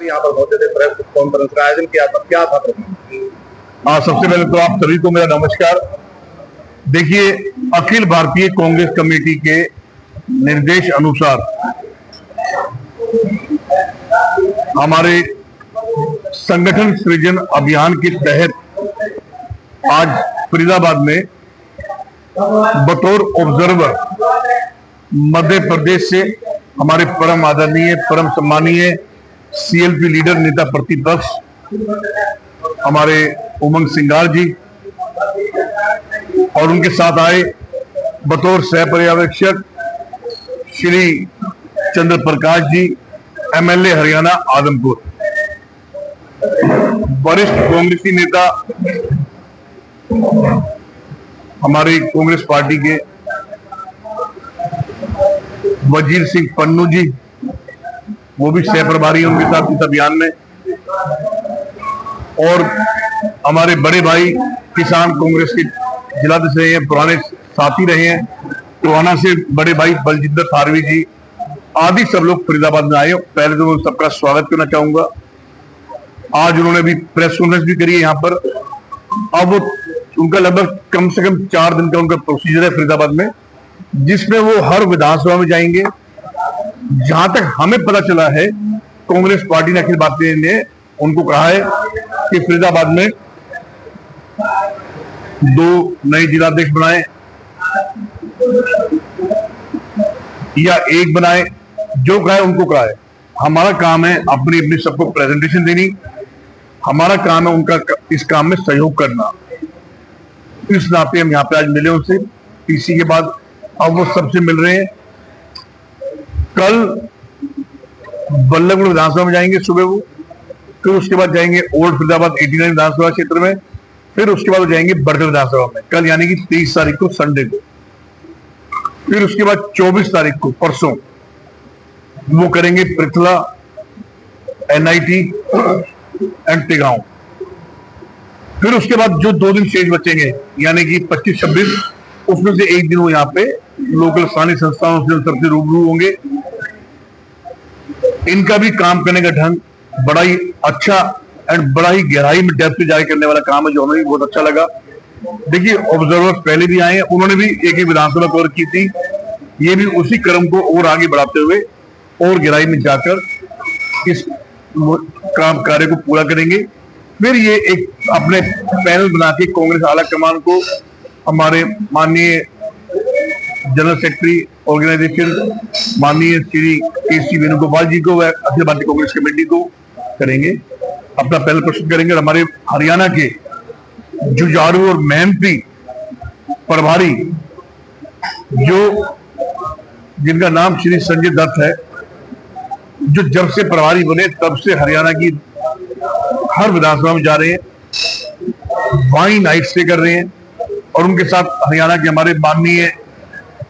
यहाँ पर पहुंचे थे, प्रेस कॉन्फ्रेंस का आयोजन किया था, क्या था? सबसे पहले तो आप सभी को मेरा नमस्कार। देखिए, अखिल भारतीय कांग्रेस कमेटी के निर्देश अनुसार हमारे संगठन सृजन अभियान के तहत आज फरीदाबाद में बतौर ऑब्जर्वर मध्य प्रदेश से हमारे परम आदरणीय परम सम्मानीय सीएलपी लीडर नेता प्रतिपक्ष हमारे उमंग सिंगार जी और उनके साथ आए बतौर सह पर्यवेक्षक श्री चंद्र प्रकाश जी, एमएलए हरियाणा आदमपुर, वरिष्ठ कांग्रेसी नेता हमारी कांग्रेस पार्टी के वजीर सिंह पन्नू जी, वो भी सह प्रभारी उनके साथ इस अभियान में, और हमारे बड़े भाई किसान कांग्रेस के जिलाध्यक्ष रहे हैं, पुराने साथी रहे हैं, टोहाना से बड़े भाई बलजिंदर थारवी जी आदि सब लोग फरीदाबाद में आए। पहले तो मैं सबका स्वागत करना चाहूंगा। आज उन्होंने भी प्रेस कॉन्फ्रेंस भी करी है यहाँ पर। अब उनका लगभग कम से कम 4 दिन का उनका प्रोसीजर है फरीदाबाद में, जिसमें वो हर विधानसभा में जाएंगे। जहां तक हमें पता चला है, कांग्रेस पार्टी ने अखिल भारतीय ने उनको कहा है कि फरीदाबाद में 2 नए जिलाध्यक्ष बनाए या 1 बनाए, जो कहा है उनको कहा है। हमारा काम है अपनी अपनी सबको प्रेजेंटेशन देनी, हमारा काम है उनका इस काम में सहयोग करना। इस नाते हम यहाँ पे आज मिले उनसे पीसी के बाद। अब वो सबसे मिल रहे हैं। कल बल्लभगढ़ विधानसभा में जाएंगे सुबह वो, फिर उसके बाद जाएंगे ओल्ड फरीदाबाद 89 विधानसभा क्षेत्र में, फिर उसके बाद वो जाएंगे बड़गढ़ विधानसभा में कल, यानी कि 23 तारीख को संडे को। फिर उसके बाद 24 तारीख को परसों वो करेंगे पृथला, एनआईटी एंड टिगांव। फिर उसके बाद जो 2 दिन शेष बचेंगे, यानी कि 25-26, उसमें से 1 दिन वो यहाँ पे लोकल स्थानीय संस्थाओं से सबसे रूबरू होंगे। इनका भी काम करने का ढंग बड़ा ही अच्छा एंड बड़ा ही गहराई में डेप्थ से जारी करने वाला काम है, जो हमें भी बहुत अच्छा लगा। देखिए, ऑब्जर्वर्स पहले भी आए हैं, उन्होंने भी एक विधानसभा कवर की थी। ये भी उसी क्रम को और आगे बढ़ाते हुए और गहराई में जाकर इस काम कार्य को पूरा करेंगे। फिर ये एक अपने पैनल बना के कांग्रेस आला कमान को हमारे माननीय जनरल सेक्रेटरी ऑर्गेनाइजेशन माननीय श्री के.सी. वेणुगोपाल जी को व अखिल भारतीय कांग्रेस कमेटी को करेंगे, अपना पैनल प्रस्तुत करेंगे। और हमारे हरियाणा के जुझारू और मेहनती प्रभारी जिनका नाम श्री संजय दत्त है, जो जब से प्रभारी बने तब से हरियाणा की हर विधानसभा में जा रहे हैं, वाई नाइट स्टे कर रहे हैं, और उनके साथ हरियाणा के हमारे माननीय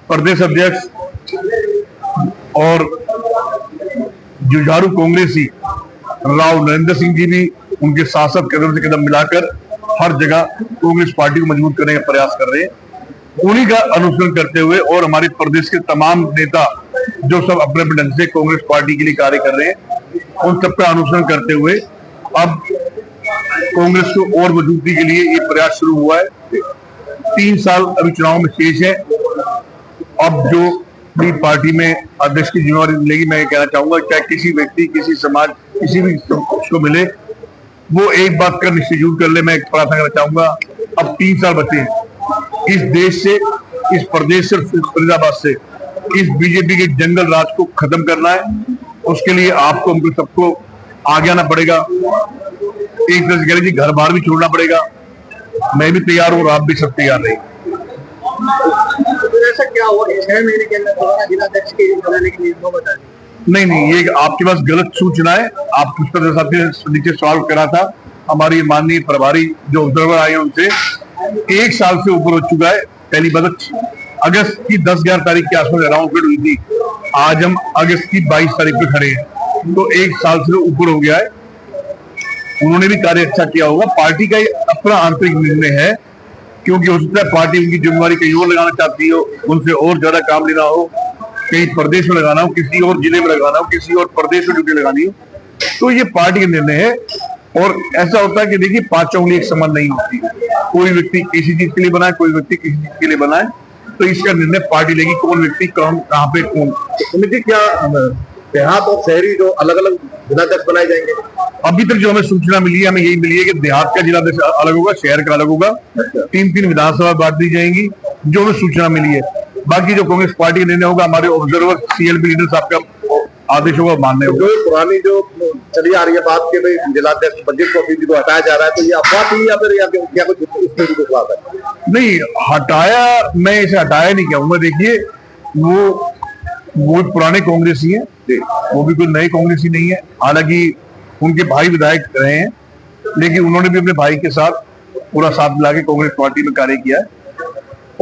प्रदेश अध्यक्ष और जुझारू कांग्रेसी राव नरेंद्र सिंह जी भी उनके साथ साथ कदम से कदम मिलाकर हर जगह कांग्रेस पार्टी को मजबूत करने का प्रयास कर रहे हैं। उन्हीं का अनुसरण करते हुए और हमारे प्रदेश के तमाम नेता जो सब अपने अपने ढंग से कांग्रेस पार्टी के लिए कार्य कर रहे हैं, उन सबका अनुसरण करते हुए अब कांग्रेस को और मजबूती के लिए ये प्रयास शुरू हुआ है। 3 साल अभी चुनाव में शेष है। अब जो भी पार्टी में अध्यक्ष की जिम्मेवारी मिलेगी, मैं ये कहना चाहूंगा, चाहे किसी व्यक्ति, किसी समाज, किसी भी को मिले, वो एक बात का निश्चय जरूर कर ले। मैं एक प्रार्थना करना चाहूंगा, अब 3 साल बचे हैं। इस देश से, इस प्रदेश से, फरीदाबाद से इस बीजेपी के जंगल राज को खत्म करना है। उसके लिए आपको, हमको सबको आगे आना पड़ेगा। एक तरह से कह लीजिए घर बार भी छोड़ना पड़ेगा। मैं भी तैयार हूँ और आप भी सब तैयार रहे। ऐसा क्या हुआ 6 महीने के अंदर जिलाध्यक्ष के बनाने के लिए? बता दें। नहीं, ये आपके पास गलत सूचना है। आप कुछ नीचे सवाल करा था, हमारी माननीय प्रभारी जो ऑब्जर्वर आए उनसे 1 साल से ऊपर हो चुका है। पहली बात, अगस्त की 10-11 तारीख के आसपास अराउंड फिट हुई थी। आज हम अगस्त की 22 तारीख पे खड़े हैं, तो 1 साल से ऊपर हो गया है। उन्होंने भी कार्य अच्छा किया होगा। पार्टी का अपना आंतरिक निर्णय है, क्योंकि हो सकता है पार्टी उनकी जिम्मेवारी कहीं और लगाना चाहती हो, उनसे और ज्यादा काम लेना हो, कहीं प्रदेश में लगाना हो, किसी और जिले में लगाना हो, किसी और प्रदेश में ड्यूटी लगानी हो। तो ये पार्टी का निर्णय है। और ऐसा होता है कि देखिए, 5 उंगली एक समान नहीं होती। कोई व्यक्ति किसी चीज के लिए बनाए, कोई व्यक्ति किसी चीज के लिए बनाए, तो इसका निर्णय पार्टी लेगी, कौन व्यक्ति कहाँ पे कौन। समिति क्या देहात और शहरी जो अलग अलग जिलाध्यक्ष बनाए जाएंगे? अभी तक जो हमें सूचना मिली है, हमें यही मिली है कि देहात का जिलाध्यक्ष अलग होगा, शहर का अलग होगा। 3-3 विधानसभा बांट दी जाएंगी, जो हमें सूचना मिली है। बाकी जो कांग्रेस पार्टी का निर्णय होगा, हमारे ऑब्जर्वर CLP लीडर साहब का आदेश होगा, मानने होगा। जो पुरानी जो चली आ रही है बात के भाई जिलाध्यक्ष बलजीत कौशिक जी को हटाया जा रहा है, तो ये अफवाह थी या फिर क्या कुछ इसमें भी कुछ बात है? नहीं हटाया, मैं इसे हटाया नहीं कहूंगा। देखिए, वो पुराने कांग्रेसी हैं, वो भी कोई नए कांग्रेसी नहीं है। हालांकि उनके भाई विधायक रहे हैं, लेकिन उन्होंने भी अपने भाई के साथ पूरा साथ मिला के कांग्रेस पार्टी में कार्य किया है।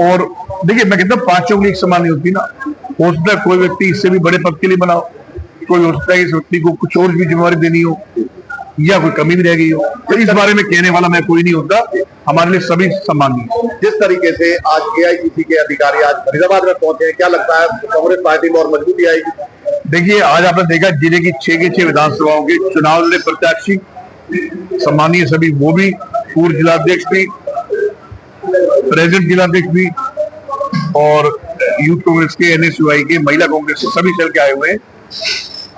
और देखिए, मैं कहता हूँ 5 उंगली एक समान नहीं होती ना। हो सकता है कोई व्यक्ति इससे भी बड़े पद के लिए बनाओ, कोई हो सकता है इस व्यक्ति को कुछ और भी जिम्मेवारी देनी हो, या कोई कमी भी रह गई हो। तो इस बारे में कहने वाला मैं कोई नहीं होता, हमारे लिए सभी सम्मान है। जिस तरीके से आज AICC के अधिकारी आज फरीदाबाद में पहुंचे हैं, क्या लगता है कांग्रेस पार्टी में और मजबूती आएगी? देखिए, आज आपने देखा जिले की 6 के 6 विधानसभाओं के चुनाव लड़े प्रत्याशी सम्मानीय सभी, वो भी पूर्व जिलाध्यक्ष भी, प्रेजेंट जिलाध्यक्ष भी, और यूथ कांग्रेस के, NSUI के, महिला कांग्रेस के सभी चल के आए हुए हैं।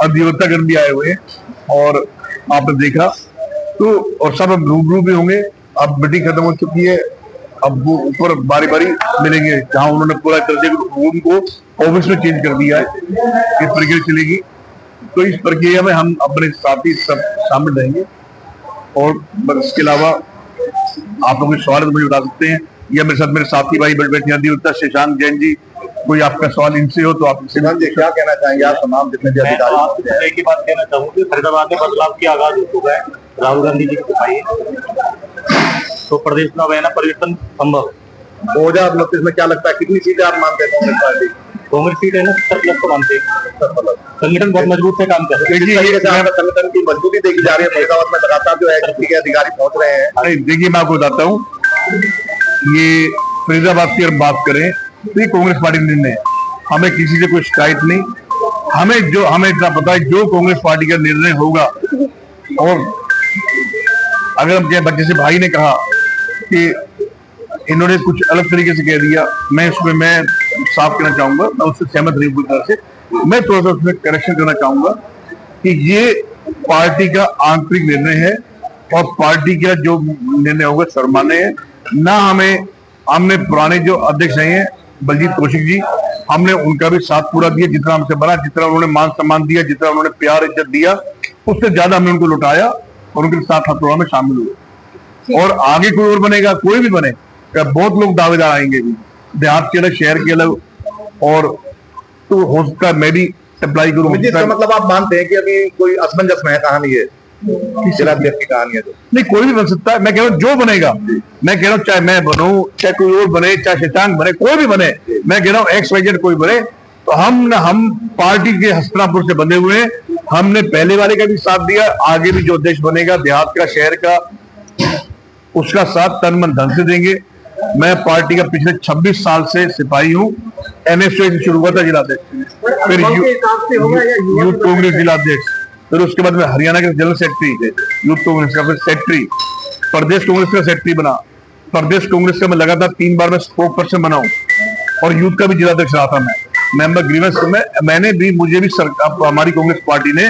अधिवक्तागण भी आए हुए हैं, और आपने देखा तो, और सब अब रूबरू भी होंगे। अब मीटिंग खत्म हो चुकी है, अब वो ऊपर बारी बारी मिलेंगे, जहां उन्होंने पूरा तरह से रूम को ऑफिस में चेंज कर दिया है। इस प्रक्रिया चलेगी, तो इस प्रक्रिया में हम अपने साथी सब शामिल रहेंगे। और इसके अलावा आप लोग सवाल मुझे बता सकते हैं, या मेरे साथ मेरे साथी भाई बैठे हैं, अधिवक्ता शशांक जैन जी, कोई आपका सवाल इनसे हो तो आप इनसे क्या कहना चाहेंगे? आप तमाम जितने भी अधिकारी, आपसे एक ही बात कहना चाहूंगा कि फरीदाबाद में बदलाव की आगाज हो चुका है। राहुल गांधी जी की सफाई, तो प्रदेश में अब परिवर्तन संभव। 2029 में क्या लगता है कितनी सीटें आप मानते हैं कांग्रेस पार्टी? कांग्रेस सीट है ना 70+ को मानते हैं। संगठन बहुत मजबूत से काम कर रहे हैं। संगठन की मजबूती देखी जा रही है फरीदाबाद में, लगातार जो AICC के अधिकारी पहुंच रहे हैं। अरे देखिए, मैं आपको बताता हूँ, ये फरीदाबाद की अगर बात करें तो ये कांग्रेस पार्टी का निर्णय है। हमें किसी से कोई शिकायत नहीं। हमें इतना पता है, जो कांग्रेस पार्टी का निर्णय होगा। और अगर हम बच्चे से भाई ने कहा कि इन्होंने कुछ अलग तरीके से कह दिया, मैं साफ कहना चाहूंगा, मैं उससे सहमत नहीं पूरी तरह से। मैं थोड़ा सा उसमें करेक्शन करना चाहूंगा कि ये पार्टी का आंतरिक निर्णय है, और पार्टी का जो निर्णय होगा सर्वमान्य है। ना हमने पुराने जो अध्यक्ष रहे हैं बलजीत कौशिक जी, हमने उनका भी साथ पूरा दिया, जितना हमसे बना, जितना उन्होंने मान सम्मान दिया, जितना उन्होंने प्यार इज्जत दिया, उससे ज्यादा हमने उनको लुटाया और उनके साथ हथौड़ा में शामिल हुए। और आगे कोई और बनेगा, कोई भी बने, बहुत लोग दावेदार आएंगे भी, देहात के अलग, शहर के अलग, और तो हो सकता है मैं भी अप्लाई करूँ। मतलब आप मानते हैं कि अभी कोई असमंजस में है कहानी है, जिलाध्यक्ष की कहानी है? तो नहीं, कोई भी बन सकता है। मैं कह रहा हूँ जो बनेगा, मैं कह रहा हूँ चाहे मैं बनूं, चाहे कोई और बने, चाहे शशांक बने, कोई भी बने, मैं कह रहा हूँ XYZ कोई बने, तो हम पार्टी के हस्तिनापुर से बने हुए हैं। हमने पहले वाले का भी साथ दिया, आगे भी जो अध्यक्ष बनेगा देहात का, शहर का, उसका साथ तन मन धन से देंगे। मैं पार्टी का पिछले 26 साल से सिपाही हूँ। NSUI से शुरू हुआ था जिलाध्यक्ष, फिर यूथ कांग्रेस जिलाध्यक्ष, फिर उसके बाद में हरियाणा के जनरल सेक्रेटरी, यूथ कांग्रेस का फिर सेक्रेटरी, प्रदेश कांग्रेस का सेक्रेटरी बना, प्रदेश कांग्रेस का मैं लगातार 3 बार में स्पोक पर्सन बना हूं, और यूथ का भी जिलाध्यक्ष रहा था मैं, मेंबर ग्रीवेंस में। मैंने भी, मुझे भी सरकार, हमारी कांग्रेस पार्टी ने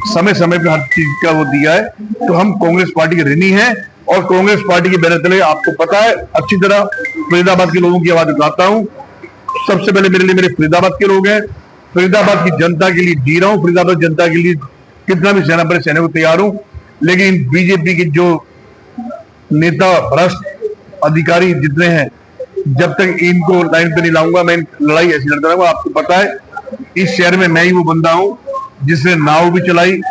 समय समय पर हर चीज का वो दिया है। तो हम कांग्रेस पार्टी के ऋणी हैं, और कांग्रेस पार्टी के बैनर तले आपको पता है अच्छी तरह फरीदाबाद के लोगों की आवाज उठाता हूँ। सबसे पहले मेरे लिए मेरे फरीदाबाद के लोग हैं, फरीदाबाद की जनता के लिए जी रहा हूँ, फरीदाबाद जनता के लिए कितना भी सहना पड़े सहने को तैयार हूं। लेकिन बीजेपी के जो नेता, भ्रष्ट अधिकारी जितने हैं, जब तक इनको लाइन पे नहीं लाऊंगा, मैं लड़ाई ऐसी लड़ता रहूंगा। आपको पता है, इस शहर में मैं ही वो बंदा हूं जिसने नाव भी चलाई,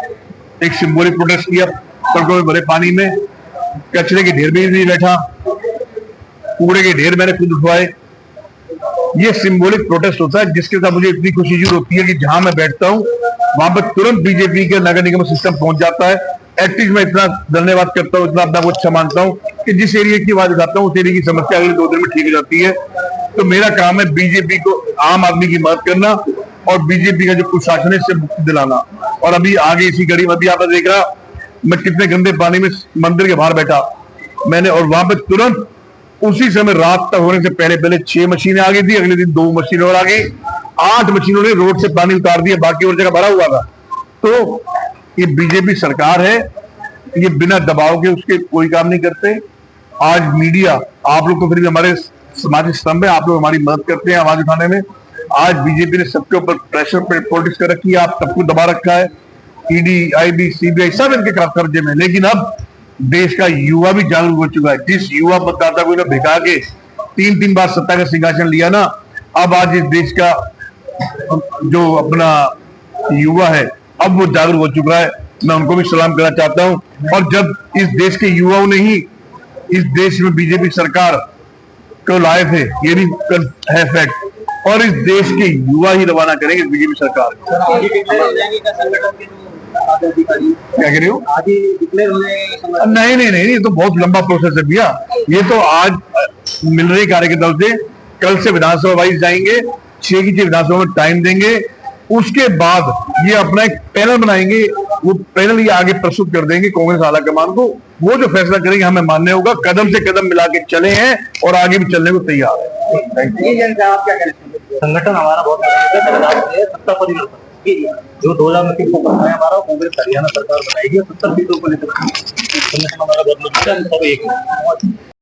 एक सिंबॉलिक प्रोटेस्ट किया सड़कों में भरे पानी में, कचरे के ढेर में नहीं बैठा, कूड़े के ढेर मैंने खुद उठवाए। ये सिंबॉलिक प्रोटेस्ट होता है, जिसके साथ मुझे इतनी खुशी जरूर होती है कि जहां मैं बैठता हूं वहां पर तुरंत बीजेपी के नगर निगम सिस्टम पहुंच जाता है। एटलीस्ट मैं इतना धन्यवाद करता हूं, इतना अपना को अच्छा मानता हूं कि जिस एरिया की आवाज उठाता हूं उस एरिया की समस्या अगले 2 दिन में ठीक हो जाती है। तो मेरा काम है बीजेपी को, आम आदमी की मदद करना, और बीजेपी का जो कुशासन है इससे मुक्ति दिलाना। और अभी आगे इसी कड़ी में अभी आपने देख रहा मैं कितने गंदे पानी में मंदिर के बाहर बैठा मैंने, और वहां पे तुरंत उसी समय रात तक होने से पहले पहले 6 मशीनें आ गई थी, अगले दिन 2 मशीनें और आ गई, 8 मशीनों ने रोड से पानी उतार दिया, बाकी और जगह भरा हुआ था। तो ये बीजेपी सरकार है, ये बिना दबाव के उसके कोई काम नहीं करते। आज मीडिया, आप लोग तो फिर भी हमारे समाजिक स्तंभ है, आप लोग हमारी मदद करते हैं आवाज उठाने में। आज बीजेपी ने सबके ऊपर प्रेशर पॉलिटिक्स कर रखी है, आप सबको दबा रखा है, ईडी, आईबी, सीबीआई सब इनके कब्जे में। लेकिन अब देश का युवा भी जागरूक हो चुका है। जिस युवा मतदाता को इन्हें भिगा के 3 बार सत्ता का सिंहासन लिया ना, अब आज इस देश का जो अपना युवा है अब वो जागरूक हो चुका है। मैं उनको भी सलाम करना चाहता हूं। और जब इस देश के युवाओं ने ही इस देश में बीजेपी सरकार को लाए थे, ये भी है फैक्ट, और इस देश के युवा ही रवाना करेंगे बीजेपी सरकार। क्या कह रही हो? नहीं नहीं नहीं, ये तो बहुत लंबा प्रोसेस है भैया। ये तो आज मिल रही कार्यकर्ताओं से, कल से विधानसभा वाइज जाएंगे, 6 की 6 विधानसभा में टाइम देंगे, उसके बाद ये अपना एक पैनल बनाएंगे, वो पैनल ये आगे प्रस्तुत कर देंगे कांग्रेस आला कमान को। वो जो फैसला करेंगे हमें मानने होगा। कदम से कदम मिला के चले हैं और आगे भी चलने को तैयार है। संगठन हमारा बहुत सत्ता परिवर्तन जो 2029 को करना है हमारा, कांग्रेस हरियाणा सरकार बनाएगी, 70 सीटों को लेकर संगठन हमारा बहुत मजबूत है, सब एक है।